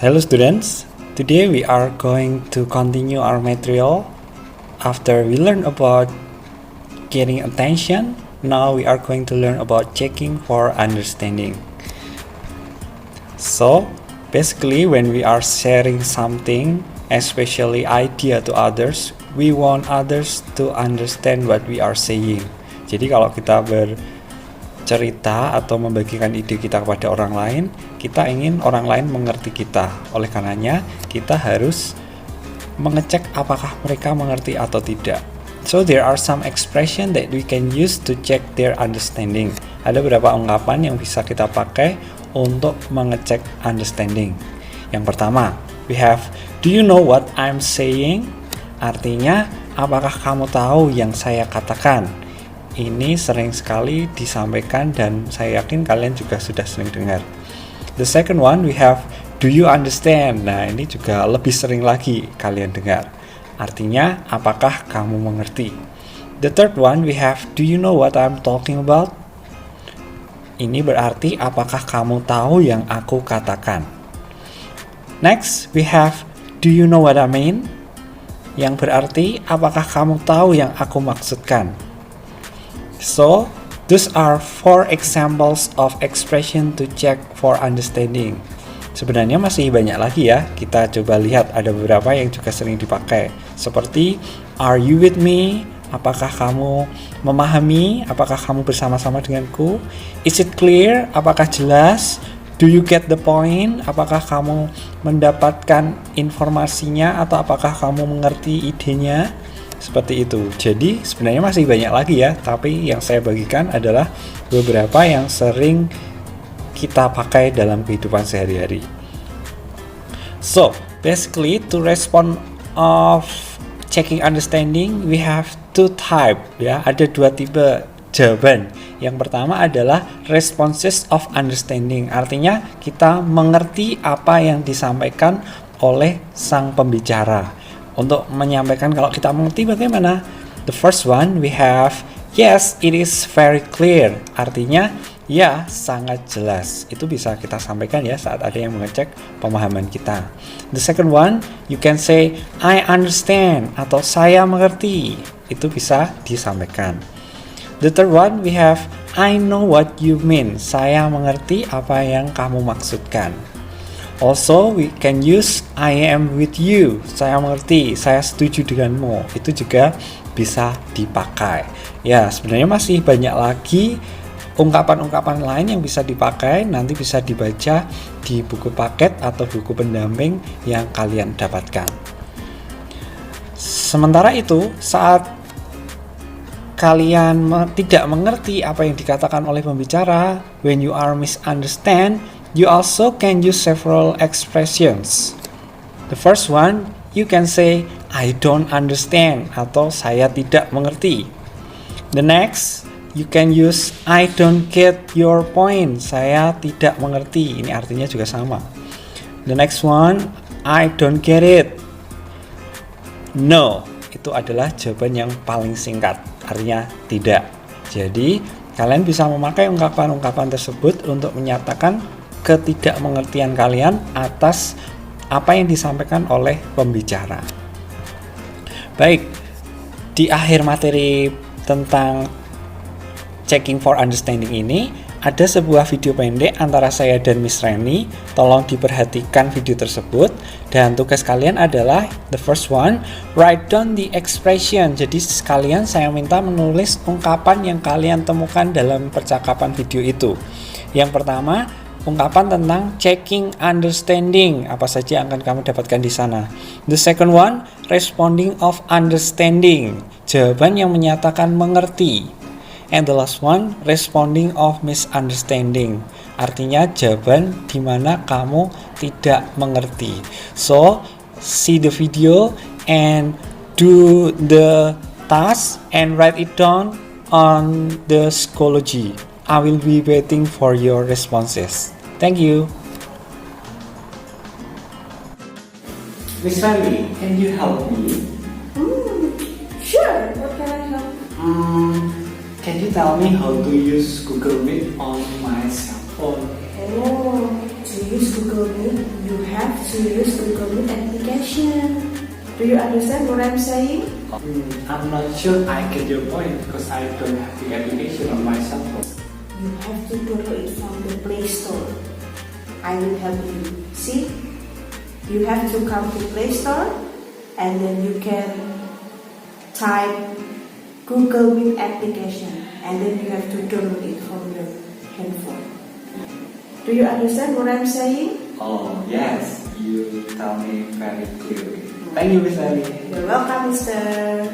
Hello students, today we are going to continue our material. After we learn about getting attention, now we are going to learn about checking for understanding. So basically when we are sharing something, especially idea to others, we want others to understand what we are saying. Jadi kalau kita bercerita atau membagikan ide kita kepada orang lain, kita ingin orang lain mengerti kita. Oleh karenanya, kita harus mengecek apakah mereka mengerti atau tidak. So there are some expression that we can use to check their understanding. Ada beberapa ungkapan yang bisa kita pakai untuk mengecek understanding. Yang pertama, we have, do you know what I'm saying? Artinya, apakah kamu tahu yang saya katakan? Ini sering sekali disampaikan dan saya yakin kalian juga sudah sering dengar. The second one we have, do you understand? Nah, ini juga lebih sering lagi kalian dengar. Artinya, apakah kamu mengerti? The third one we have, do you know what I'm talking about? Ini berarti apakah kamu tahu yang aku katakan? Next, we have, do you know what I mean? Yang berarti apakah kamu tahu yang aku maksudkan? So, those are 4 examples of expression to check for understanding. Sebenarnya masih banyak lagi ya. Kita coba lihat, ada beberapa yang juga sering dipakai. Seperti, are you with me? Apakah kamu memahami? Apakah kamu bersama-sama denganku? Is it clear? Apakah jelas? Do you get the point? Apakah kamu mendapatkan informasinya atau apakah kamu mengerti idenya? Seperti itu. Jadi sebenarnya masih banyak lagi ya, tapi yang saya bagikan adalah beberapa yang sering kita pakai dalam kehidupan sehari-hari. So, basically to respond of checking understanding, we have 2 type ya, ada 2 tipe jawaban. Yang pertama adalah responses of understanding. Artinya kita mengerti apa yang disampaikan oleh sang pembicara. Untuk menyampaikan kalau kita mengerti bagaimana? The first one we have, yes, it is very clear. Artinya, ya, sangat jelas. Itu bisa kita sampaikan ya saat ada yang mengecek pemahaman kita. The second one, you can say, I understand, atau saya mengerti. Itu bisa disampaikan. The third one, we have, I know what you mean. Saya mengerti apa yang kamu maksudkan. Also, we can use I am with you. Saya mengerti, saya setuju denganmu. Itu juga bisa dipakai. Ya, sebenarnya masih banyak lagi ungkapan-ungkapan lain yang bisa dipakai. Nanti bisa dibaca di buku paket atau buku pendamping yang kalian dapatkan. Sementara itu, saat kalian tidak mengerti apa yang dikatakan oleh pembicara, when you are misunderstand, you also can use several expressions. The first one, you can say, I don't understand, atau saya tidak mengerti. The next, you can use, I don't get your point, saya tidak mengerti. Ini artinya juga sama. The next one, I don't get it. No, itu adalah jawaban yang paling singkat, artinya tidak. Jadi, kalian bisa memakai ungkapan-ungkapan tersebut untuk menyatakan ketidakmengertian kalian atas apa yang disampaikan oleh pembicara. Baik, di akhir materi tentang checking for understanding ini, ada sebuah video pendek antara saya dan Miss Reni. Tolong diperhatikan video tersebut. Dan tugas kalian adalah, the first one, write down the expression. Jadi sekalian saya minta menulis ungkapan yang kalian temukan dalam percakapan video itu. Yang pertama, ungkapan tentang checking understanding. Apa saja yang akan kamu dapatkan di sana. The second one, responding of understanding. Jawaban yang menyatakan mengerti. And the last one, responding of misunderstanding. Artinya jawaban di mana kamu tidak mengerti. So, see the video and do the task and write it down on the Schoology. I will be waiting for your responses. Thank you. Miss Rani, can you help me? Sure. What can I help? Can you tell me how to use Google Meet on my cell phone? Oh, do use Google Meet, you have to use Google Meet application. Do you understand what I'm saying? I'm not sure I get your point because I don't have the application on my cell phone. You have to download it from the Play Store. I will help you. See? You have to come to Play Store and then you can type Google Meet application and then you have to download it from your handphone. Do you understand what I'm saying? Oh, yes. You tell me very clearly. Thank you, Miss Ali. You're welcome, Mr.